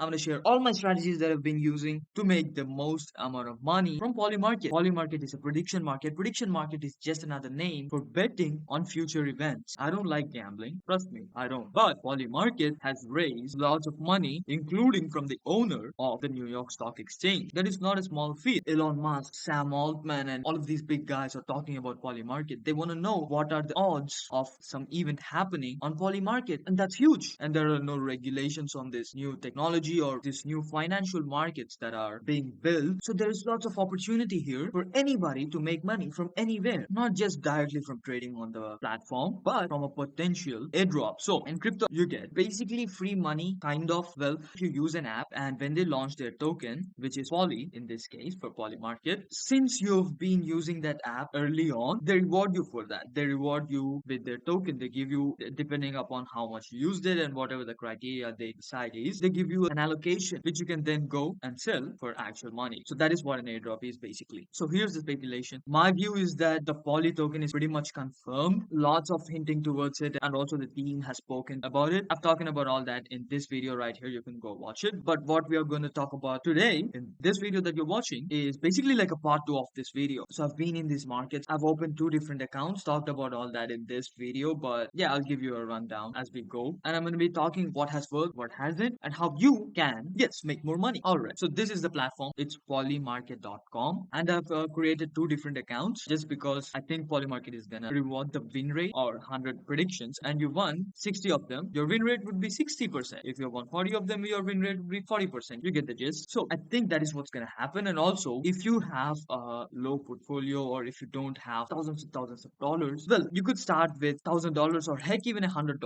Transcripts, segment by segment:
I'm going to share all my strategies that I've been using to make the most amount of money from Polymarket. Polymarket is a prediction market. Prediction market is just another name for betting on future events. I don't like gambling. Trust me, I don't. But Polymarket has raised lots of money, including from the owner of the New York Stock Exchange. That is not a small feat. Elon Musk, Sam Altman, and all of these big guys are talking about Polymarket. They want to know what are the odds of some event happening on Polymarket, and that's huge. And there are no regulations on this new technology or this new financial markets that are being built. So there is lots of opportunity here for anybody to make money from anywhere, not just directly from trading on the platform, but from a potential airdrop. So in crypto, you get basically free money, kind of. Well, if you use an app, and when they launch their token, which is Poly in this case for Poly Market, since you've been using that app early on, they reward you for that. They reward you with their token. They give you, depending upon how much you used it and whatever the criteria they decide is, they give you an allocation which you can then go and sell for actual money. So that is what an airdrop is basically. So here's the speculation. My view is that the Poly token is pretty much confirmed. Lots of hinting towards it, and also the team has spoken about it. I'm talking about all that in this video right here. You can go watch it. But what we are going to talk about today in this video that you're watching is basically like a part two of this video. So I've been in these markets. I've opened two different accounts, talked about all that in this video. But yeah, I'll give you a rundown as we go. And I'm going to be talking what has worked, what hasn't, and how you can, yes, make more money. All right. So this is the platform. It's polymarket.com. And I've created two different accounts just because I think Polymarket is going to reward the win rate or 100 predictions, and you won 60 of them, your win rate would be 60%. If you won 40 of them, your win rate would be 40%. You get the gist. So I think that is what's going to happen. And also, if you have a low portfolio, or if you don't have thousands and thousands of dollars, well, you could start with $1,000 or heck even $100,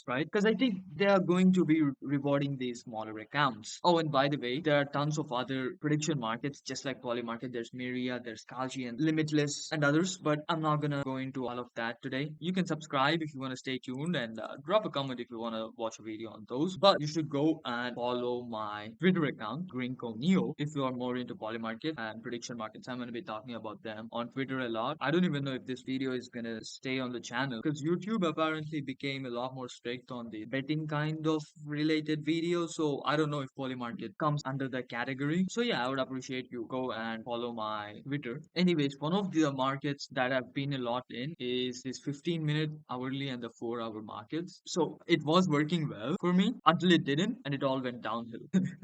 right? Because I think they are going to be rewarding these smaller accounts. Oh, and by the way, there are tons of other prediction markets just like Polymarket. There's Myria, there's Kalshi, and Limitless, and others. But I'm not gonna go into all of that today. You can subscribe if you want to stay tuned, and drop a comment if you want to watch a video on those. But you should go and follow my Twitter account, Grinko Neo, if you are more into Polymarket and prediction markets. I'm going to be talking about them on Twitter a lot. I don't even know if this video is going to stay on the channel because YouTube apparently became a lot more strict on the betting kind of related videos. So I don't know if Polymarket comes under that category. So yeah, I would appreciate you go and follow my Twitter. Anyways, one of the markets that I've been a lot in is this 15-minute hourly and the 4-hour markets. So it was working well for me until it didn't, and it all went downhill.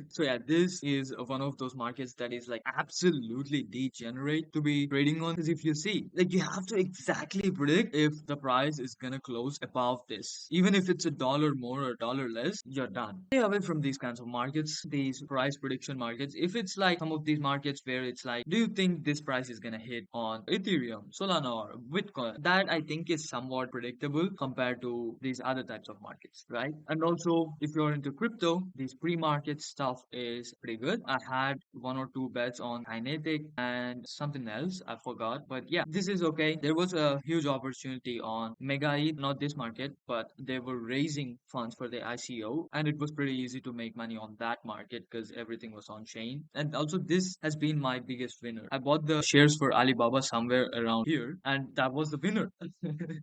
So yeah, this is one of those markets that is like absolutely degenerate to be trading on. Because if you see, like, you have to exactly predict if the price is gonna close above this. Even if it's a dollar more or a dollar less, you're done. Stay away from these kinds of markets, these price prediction markets. If it's like some of these markets where it's like, do you think this price is gonna hit on Ethereum, Solana, or Bitcoin? That I think is somewhat predictable compared to these other types of markets, right? And also, if you're into crypto, these pre-market stuff is pretty good. I had one or two bets on Kinetic and something else, I forgot. But yeah, this is okay. There was a huge opportunity on Mega E, not this market, but they were raising funds for the ICO, and it was pretty easy to make money on that market because everything was on chain. And also, this has been my biggest winner. I bought the shares for Alibaba somewhere around here, and that was the winner.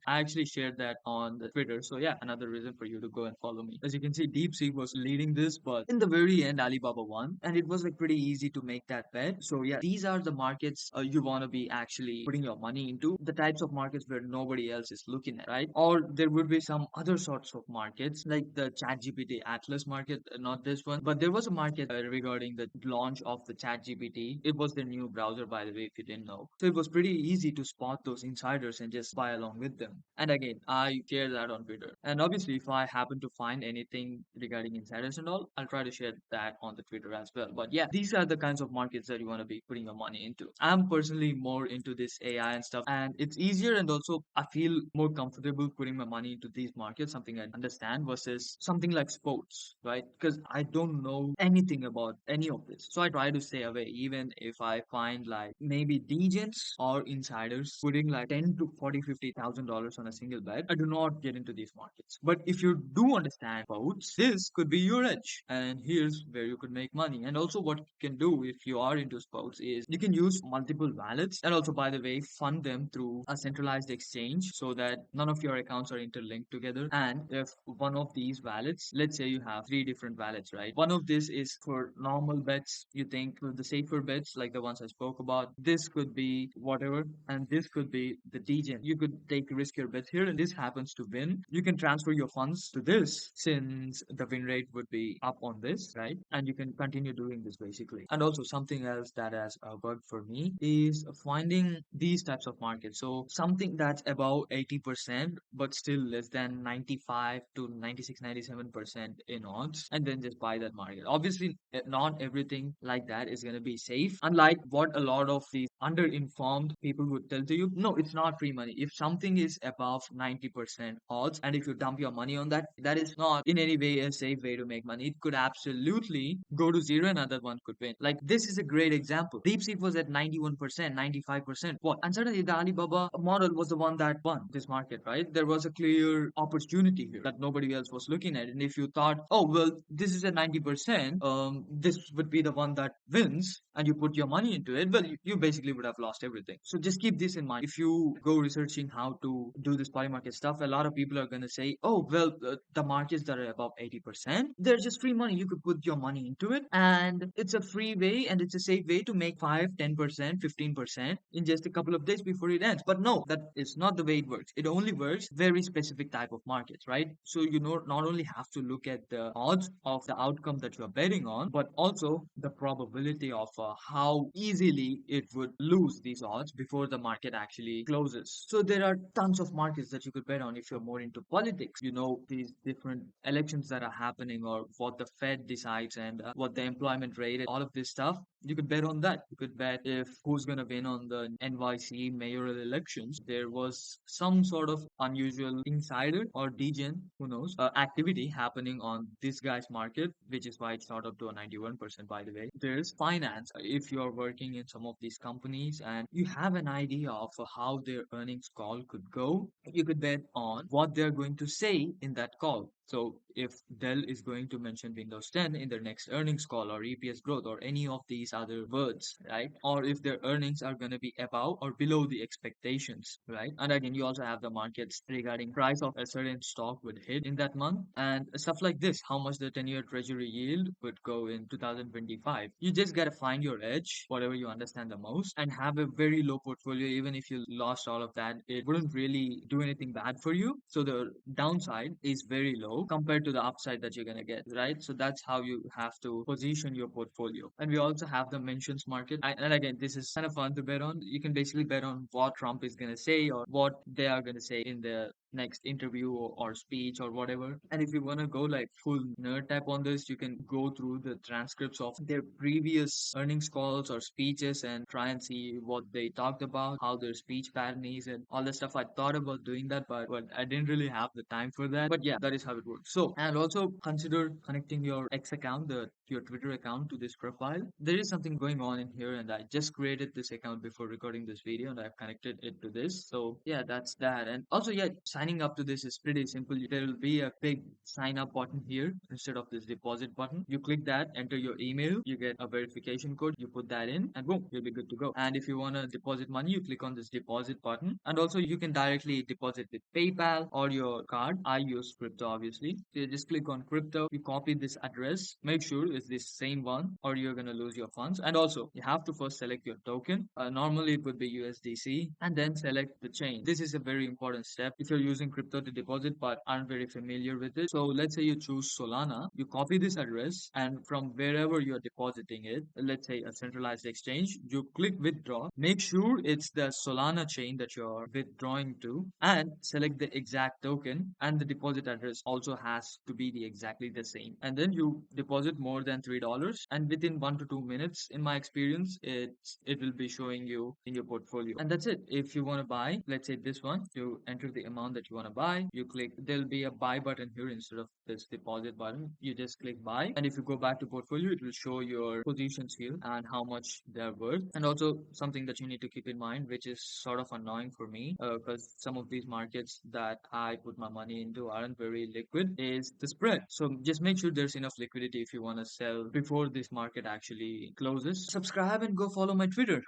I actually shared that on the Twitter. So yeah, another reason for you to go and follow me. As you can see, DeepSeek was leading this, but in the very end, Alibaba won, and it was like pretty easy to make that bet. So yeah, these are the markets you want to be actually putting your money into. The types of markets where nobody else is looking at, right? Or there would be some other sorts of markets like the ChatGPT Atlas market, not this one, but there was a market regarding the launch of the ChatGPT. It was the new browser, by the way, if you didn't know. So it was pretty easy to spot those insiders and just buy along with them. And again, I share that on Twitter. And obviously, if I happen to find anything regarding insiders and all, I'll try to share that on the Twitter as well. But yeah, these are the kinds of markets that you want to be putting your money into. I'm personally more into this AI and stuff, and it's easier, and also I feel more comfortable putting my money into these markets, something I understand, versus something like sports, right? Because I don't know anything about any of this. So I try to stay away, even if I find like maybe degens or insiders putting like 10 to 40, $50,000 on a single bet. I do not get into these markets. But if you do understand boats, this could be your edge. And here's where you could make money. And also, what you can do if you are into sports is you can use multiple wallets, and also, by the way, fund them through a centralized exchange so that none of your accounts are interlinked together. And if one of these wallets, let's say you have three different wallets, right? One of this is for normal bets. You think the safer bets, like the ones I spoke about. This could be whatever, and this could be the degen. You could take riskier bets here, and this happens to win. You can transfer your funds to this since the win rate would be up on this, right? And you can continue doing this basically. And also something else that has worked for me is finding these types of markets. So something that's above 80%, but still less than 95 to 96, 97% in odds, and then just buy that market. Obviously, not everything like that is going to be safe. Unlike what a lot of these underinformed people would tell to you, no, it's not free money. If something is above 90% odds, and if you dump your money on that, that is not in any way a safe way to make money. It could absolutely go to zero, and another one could win. Like this is a great example. DeepSeek was at 91%, 95%. What? And suddenly the Alibaba model was the one that won this market, right? There was a clear opportunity here that nobody else was looking at. And if you thought, oh, well, this is at 90%, this would be the one that wins, and you put your money into it, well, you basically would have lost everything. So just keep this in mind. If you go researching how to do this Polymarket stuff, a lot of people are going to say, oh, well, the markets that are above 80%, they're just free money. You could put your money into it, and it's a free way and it's a safe way to make 5, 10%, 15% in just a couple of days before it ends. But no, that is not the way it works. It only works very specific type of markets, right? So you know, not only have to look at the odds of the outcome that you're betting on, but also the probability of how easily it would lose these odds before the market actually closes. So there are tons of markets that you could bet on if you're more into politics. You know, these different elections that are happening, or what the Fed decides, and what the employment rate is, all of this stuff. You could bet on that. You could bet if who's going to win on the NYC mayoral elections. There was some sort of unusual insider or degen, who knows, activity happening on this guy's market, which is why it shot up to a 91%, by the way. There's finance. If you're working in some of these companies and you have an idea of how their earnings call could go, you could bet on what they're going to say in that call. So if Dell is going to mention Windows 10 in their next earnings call, or EPS growth, or any of these other words, right? Or if their earnings are going to be above or below the expectations, right? And again, you also have the markets regarding price of a certain stock would hit in that month, and stuff like this, how much the 10-year treasury yield would go in 2025. You just got to find your edge, whatever you understand the most, and have a very low portfolio. Even if you lost all of that, it wouldn't really do anything bad for you. So the downside is very low compared to the upside that you're going to get, right? So that's how you have to position your portfolio. And we also have the mentions market. And again, this is kind of fun to bet on. You can basically bet on what Trump is going to say, or what they are going to say in the next interview, or speech, or whatever. And if you want to go like full nerd type on this, you can go through the transcripts of their previous earnings calls or speeches and try and see what they talked about, how their speech pattern is, and all the stuff. I thought about doing that, but I didn't really have the time for that. But yeah, that is how it works. So, and also consider connecting your X account, your Twitter account, to this profile. There is something going on in here, and I just created this account before recording this video, and I've connected it to this. So yeah, that's that. And also, yeah, signing up to this is pretty simple. There will be a big sign up button here instead of this deposit button. You click that, enter your email, you get a verification code, you put that in, and boom, you'll be good to go. And if you want to deposit money, you click on this deposit button. And also, you can directly deposit with PayPal or your card. I use crypto, obviously. So you just click on crypto, you copy this address, make sure it's this same one, or you're going to lose your funds. And also, you have to first select your token. Normally, it would be USDC, and then select the chain. This is a very important step if you're using crypto to deposit but aren't very familiar with it. So let's say you choose Solana, you copy this address, and from wherever you're depositing it, let's say a centralized exchange, you click withdraw. Make sure it's the Solana chain that you're withdrawing to, and select the exact token, and the deposit address also has to be exactly the same. And then you deposit more than $3, and within 1 to 2 minutes, in my experience, it will be showing you in your portfolio. And that's it. If you want to buy, let's say this one, you enter the amount that you want to buy, you click, there'll be a buy button here instead of this deposit button. You just click buy, and if you go back to portfolio, it will show your positions here and how much they're worth. And also something that you need to keep in mind, which is sort of annoying for me, because some of these markets that I put my money into aren't very liquid, is the spread. So just make sure there's enough liquidity if you want to sell before this market actually closes. Subscribe and go follow my Twitter.